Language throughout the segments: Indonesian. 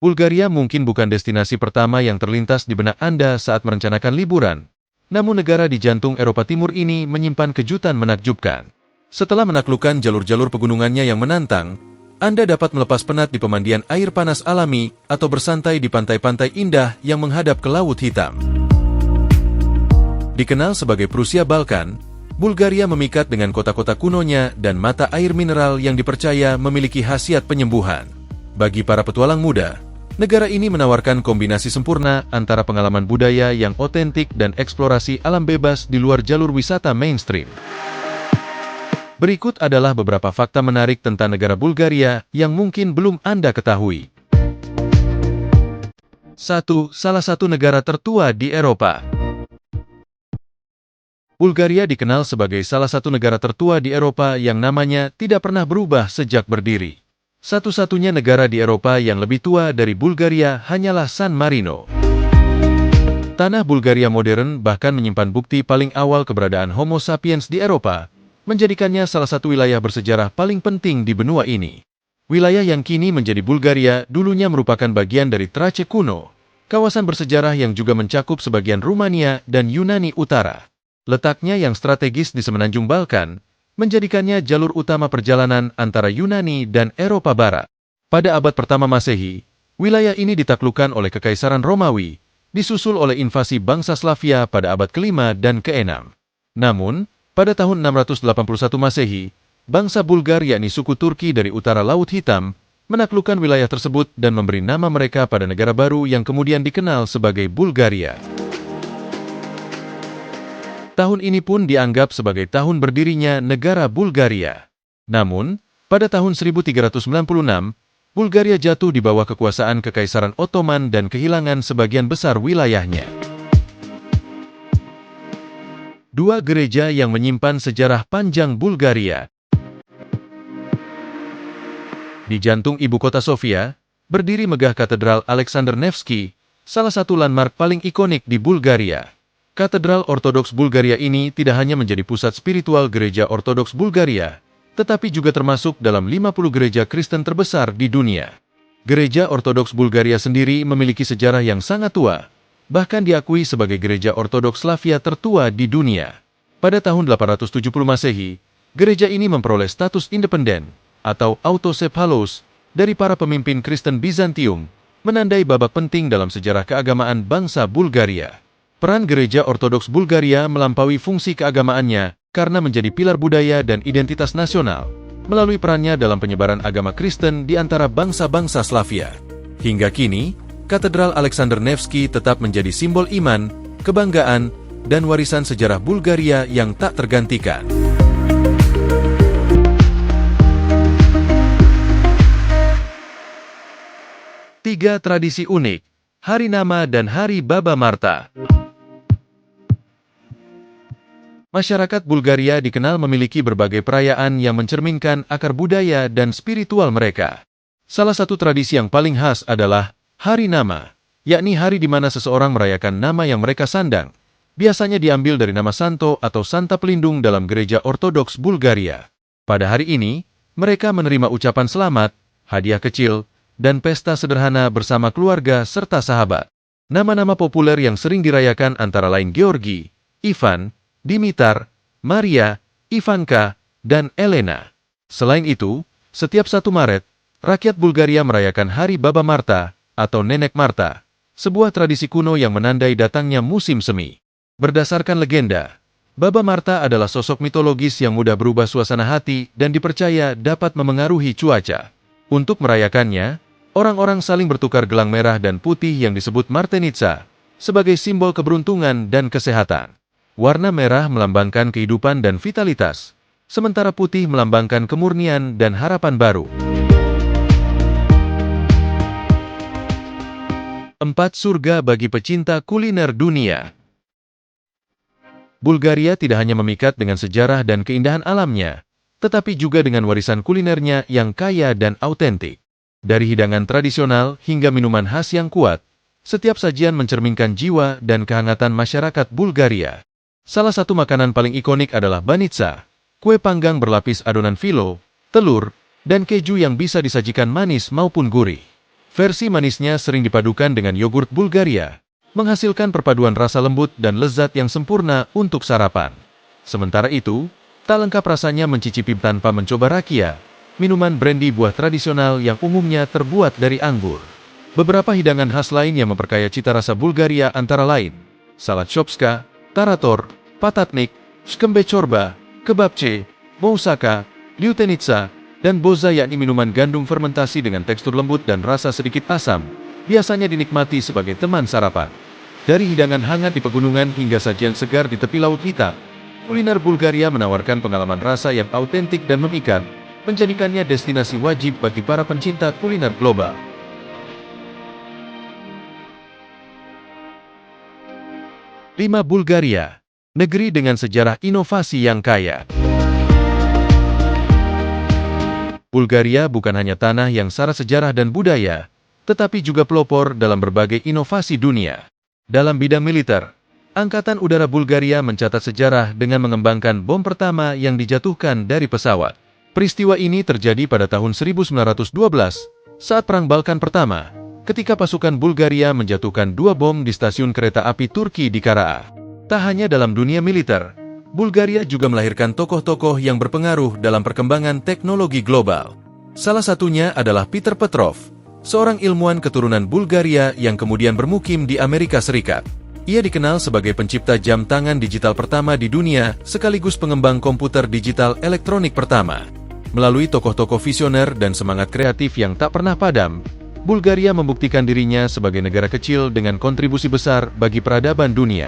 Bulgaria mungkin bukan destinasi pertama yang terlintas di benak Anda saat merencanakan liburan. Namun negara di jantung Eropa Timur ini menyimpan kejutan menakjubkan. Setelah menaklukkan jalur-jalur pegunungannya yang menantang, Anda dapat melepas penat di pemandian air panas alami atau bersantai di pantai-pantai indah yang menghadap ke Laut Hitam. Dikenal sebagai Prusia Balkan, Bulgaria memikat dengan kota-kota kunonya dan mata air mineral yang dipercaya memiliki khasiat penyembuhan. Bagi para petualang muda, negara ini menawarkan kombinasi sempurna antara pengalaman budaya yang otentik dan eksplorasi alam bebas di luar jalur wisata mainstream. Berikut adalah beberapa fakta menarik tentang negara Bulgaria yang mungkin belum Anda ketahui. 1. Salah satu negara tertua di Eropa. Bulgaria dikenal sebagai salah satu negara tertua di Eropa yang namanya tidak pernah berubah sejak berdiri. Satu-satunya negara di Eropa yang lebih tua dari Bulgaria hanyalah San Marino. Tanah Bulgaria modern bahkan menyimpan bukti paling awal keberadaan Homo sapiens di Eropa, menjadikannya salah satu wilayah bersejarah paling penting di benua ini. Wilayah yang kini menjadi Bulgaria dulunya merupakan bagian dari Thrace kuno, kawasan bersejarah yang juga mencakup sebagian Rumania dan Yunani Utara. Letaknya yang strategis di semenanjung Balkan, menjadikannya jalur utama perjalanan antara Yunani dan Eropa Barat. Pada abad pertama Masehi, wilayah ini ditaklukkan oleh Kekaisaran Romawi, disusul oleh invasi bangsa Slavia pada abad ke-5 dan ke-6. Namun, pada tahun 681 Masehi, bangsa Bulgar yakni suku Turki dari utara Laut Hitam, menaklukkan wilayah tersebut dan memberi nama mereka pada negara baru yang kemudian dikenal sebagai Bulgaria. Tahun ini pun dianggap sebagai tahun berdirinya negara Bulgaria. Namun, pada tahun 1396, Bulgaria jatuh di bawah kekuasaan Kekaisaran Ottoman dan kehilangan sebagian besar wilayahnya. 2 gereja yang menyimpan sejarah panjang Bulgaria. Di jantung ibu kota Sofia, berdiri megah Katedral Alexander Nevsky, salah satu landmark paling ikonik di Bulgaria. Katedral Ortodoks Bulgaria ini tidak hanya menjadi pusat spiritual gereja Ortodoks Bulgaria, tetapi juga termasuk dalam 50 gereja Kristen terbesar di dunia. Gereja Ortodoks Bulgaria sendiri memiliki sejarah yang sangat tua, bahkan diakui sebagai gereja Ortodoks Slavia tertua di dunia. Pada tahun 870 Masehi, gereja ini memperoleh status independen, atau autocephalos, dari para pemimpin Kristen Bizantium, menandai babak penting dalam sejarah keagamaan bangsa Bulgaria. Peran gereja Ortodoks Bulgaria melampaui fungsi keagamaannya karena menjadi pilar budaya dan identitas nasional, melalui perannya dalam penyebaran agama Kristen di antara bangsa-bangsa Slavia. Hingga kini, Katedral Alexander Nevsky tetap menjadi simbol iman, kebanggaan, dan warisan sejarah Bulgaria yang tak tergantikan. Tiga tradisi unik, Hari Nama dan Hari Baba Marta. Masyarakat Bulgaria dikenal memiliki berbagai perayaan yang mencerminkan akar budaya dan spiritual mereka. Salah satu tradisi yang paling khas adalah Hari Nama, yakni hari di mana seseorang merayakan nama yang mereka sandang. Biasanya diambil dari nama santo atau santa pelindung dalam gereja Ortodoks Bulgaria. Pada hari ini, mereka menerima ucapan selamat, hadiah kecil, dan pesta sederhana bersama keluarga serta sahabat. Nama-nama populer yang sering dirayakan antara lain Georgi, Ivan, Dimitar, Maria, Ivanka, dan Elena. Selain itu, setiap 1 Maret, rakyat Bulgaria merayakan Hari Baba Marta atau Nenek Marta, sebuah tradisi kuno yang menandai datangnya musim semi. Berdasarkan legenda, Baba Marta adalah sosok mitologis yang mudah berubah suasana hati dan dipercaya dapat memengaruhi cuaca. Untuk merayakannya, orang-orang saling bertukar gelang merah dan putih yang disebut Martenitsa, sebagai simbol keberuntungan dan kesehatan. Warna merah melambangkan kehidupan dan vitalitas, sementara putih melambangkan kemurnian dan harapan baru. 4 surga bagi pecinta kuliner dunia. Bulgaria tidak hanya memikat dengan sejarah dan keindahan alamnya, tetapi juga dengan warisan kulinernya yang kaya dan autentik. Dari hidangan tradisional hingga minuman khas yang kuat, setiap sajian mencerminkan jiwa dan kehangatan masyarakat Bulgaria. Salah satu makanan paling ikonik adalah banitsa, kue panggang berlapis adonan filo, telur, dan keju yang bisa disajikan manis maupun gurih. Versi manisnya sering dipadukan dengan yogurt Bulgaria, menghasilkan perpaduan rasa lembut dan lezat yang sempurna untuk sarapan. Sementara itu, tak lengkap rasanya mencicipi tanpa mencoba rakia, minuman brandy buah tradisional yang umumnya terbuat dari anggur. Beberapa hidangan khas lain yang memperkaya cita rasa Bulgaria antara lain salad shopska, tarator, patatnik, shkembe chorba, kebabche, moussaka, liutenica, dan boza yakni minuman gandum fermentasi dengan tekstur lembut dan rasa sedikit asam, biasanya dinikmati sebagai teman sarapan. Dari hidangan hangat di pegunungan hingga sajian segar di tepi laut hitam, kuliner Bulgaria menawarkan pengalaman rasa yang autentik dan memikat, menjadikannya destinasi wajib bagi para pencinta kuliner global. 5. Bulgaria, negeri dengan sejarah inovasi yang kaya. Bulgaria bukan hanya tanah yang syarat sejarah dan budaya, tetapi juga pelopor dalam berbagai inovasi dunia. Dalam bidang militer, Angkatan Udara Bulgaria mencatat sejarah dengan mengembangkan bom pertama yang dijatuhkan dari pesawat. Peristiwa ini terjadi pada tahun 1912, saat Perang Balkan Pertama, ketika pasukan Bulgaria menjatuhkan 2 bom di stasiun kereta api Turki di Karaa. Tak hanya dalam dunia militer, Bulgaria juga melahirkan tokoh-tokoh yang berpengaruh dalam perkembangan teknologi global. Salah satunya adalah Peter Petrov, seorang ilmuwan keturunan Bulgaria yang kemudian bermukim di Amerika Serikat. Ia dikenal sebagai pencipta jam tangan digital pertama di dunia, sekaligus pengembang komputer digital elektronik pertama. Melalui tokoh-tokoh visioner dan semangat kreatif yang tak pernah padam, Bulgaria membuktikan dirinya sebagai negara kecil dengan kontribusi besar bagi peradaban dunia.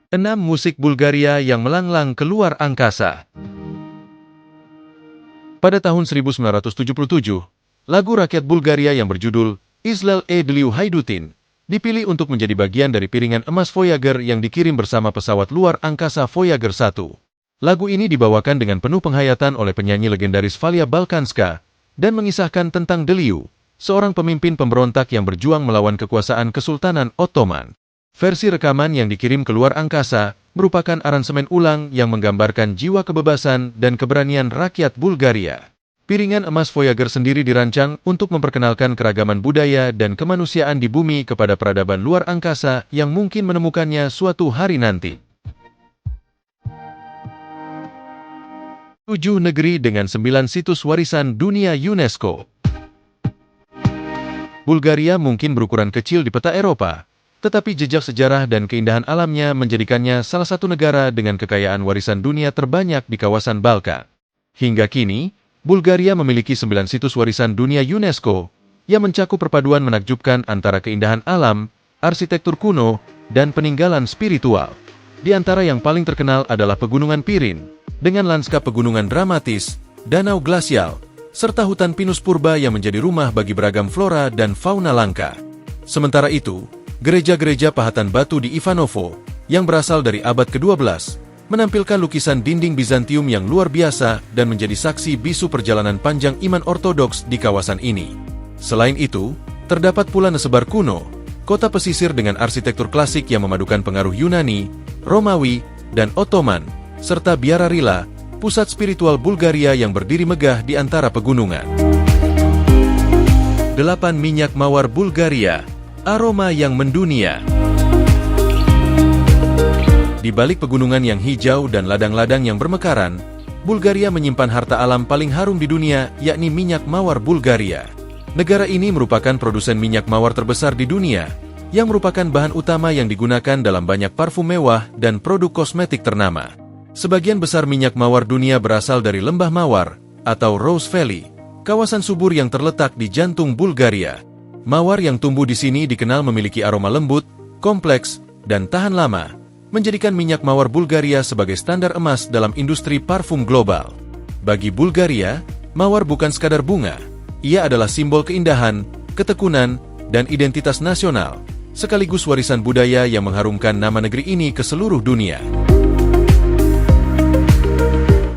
6. Musik Bulgaria yang melanglang keluar angkasa. Pada tahun 1977, lagu rakyat Bulgaria yang berjudul Izlel Edliu Haydutin dipilih untuk menjadi bagian dari piringan emas Voyager yang dikirim bersama pesawat luar angkasa Voyager 1. Lagu ini dibawakan dengan penuh penghayatan oleh penyanyi legendaris Valia Balkanska dan mengisahkan tentang Deliu, seorang pemimpin pemberontak yang berjuang melawan kekuasaan Kesultanan Ottoman. Versi rekaman yang dikirim ke luar angkasa merupakan aransemen ulang yang menggambarkan jiwa kebebasan dan keberanian rakyat Bulgaria. Piringan emas Voyager sendiri dirancang untuk memperkenalkan keragaman budaya dan kemanusiaan di bumi kepada peradaban luar angkasa yang mungkin menemukannya suatu hari nanti. 7 negeri dengan 9 situs warisan dunia UNESCO. Bulgaria mungkin berukuran kecil di peta Eropa, tetapi jejak sejarah dan keindahan alamnya menjadikannya salah satu negara dengan kekayaan warisan dunia terbanyak di kawasan Balkan. Hingga kini, Bulgaria memiliki 9 situs warisan dunia UNESCO yang mencakup perpaduan menakjubkan antara keindahan alam, arsitektur kuno, dan peninggalan spiritual. Di antara yang paling terkenal adalah Pegunungan Pirin, dengan lanskap pegunungan dramatis, danau glasial, serta hutan pinus purba yang menjadi rumah bagi beragam flora dan fauna langka. Sementara itu, gereja-gereja pahatan batu di Ivanovo, yang berasal dari abad ke-12, menampilkan lukisan dinding Bizantium yang luar biasa dan menjadi saksi bisu perjalanan panjang iman ortodoks di kawasan ini. Selain itu, terdapat pula Nesebar kuno, kota pesisir dengan arsitektur klasik yang memadukan pengaruh Yunani, Romawi, dan Ottoman, serta Biararila, pusat spiritual Bulgaria yang berdiri megah di antara pegunungan. 8. Minyak mawar Bulgaria, aroma yang mendunia. Di balik pegunungan yang hijau dan ladang-ladang yang bermekaran, Bulgaria menyimpan harta alam paling harum di dunia, yakni minyak mawar Bulgaria. Negara ini merupakan produsen minyak mawar terbesar di dunia, yang merupakan bahan utama yang digunakan dalam banyak parfum mewah dan produk kosmetik ternama. Sebagian besar minyak mawar dunia berasal dari lembah mawar, atau Rose Valley, kawasan subur yang terletak di jantung Bulgaria. Mawar yang tumbuh di sini dikenal memiliki aroma lembut, kompleks, dan tahan lama, menjadikan minyak mawar Bulgaria sebagai standar emas dalam industri parfum global. Bagi Bulgaria, mawar bukan sekadar bunga. Ia adalah simbol keindahan, ketekunan, dan identitas nasional, sekaligus warisan budaya yang mengharumkan nama negeri ini ke seluruh dunia.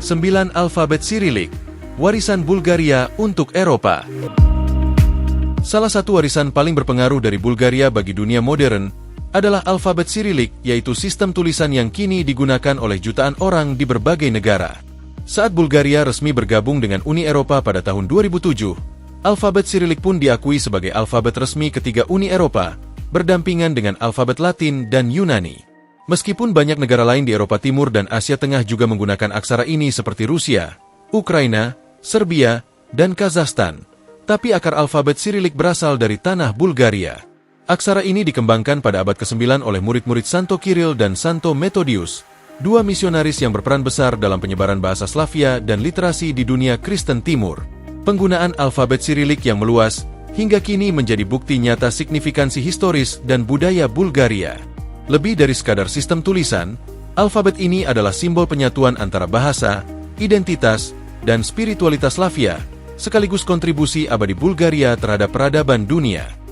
9. Alfabet Sirilik, warisan Bulgaria untuk Eropa. Salah satu warisan paling berpengaruh dari Bulgaria bagi dunia modern adalah alfabet Sirilik, yaitu sistem tulisan yang kini digunakan oleh jutaan orang di berbagai negara. Saat Bulgaria resmi bergabung dengan Uni Eropa pada tahun 2007, alfabet Sirilik pun diakui sebagai alfabet resmi ketiga Uni Eropa, berdampingan dengan alfabet Latin dan Yunani. Meskipun banyak negara lain di Eropa Timur dan Asia Tengah juga menggunakan aksara ini seperti Rusia, Ukraina, Serbia, dan Kazakhstan, tapi akar alfabet Sirilik berasal dari tanah Bulgaria. Aksara ini dikembangkan pada abad ke-9 oleh murid-murid Santo Kiril dan Santo Methodius, dua misionaris yang berperan besar dalam penyebaran bahasa Slavia dan literasi di dunia Kristen Timur. Penggunaan alfabet Sirilik yang meluas hingga kini menjadi bukti nyata signifikansi historis dan budaya Bulgaria. Lebih dari sekadar sistem tulisan, alfabet ini adalah simbol penyatuan antara bahasa, identitas, dan spiritualitas Slavia, sekaligus kontribusi abadi Bulgaria terhadap peradaban dunia.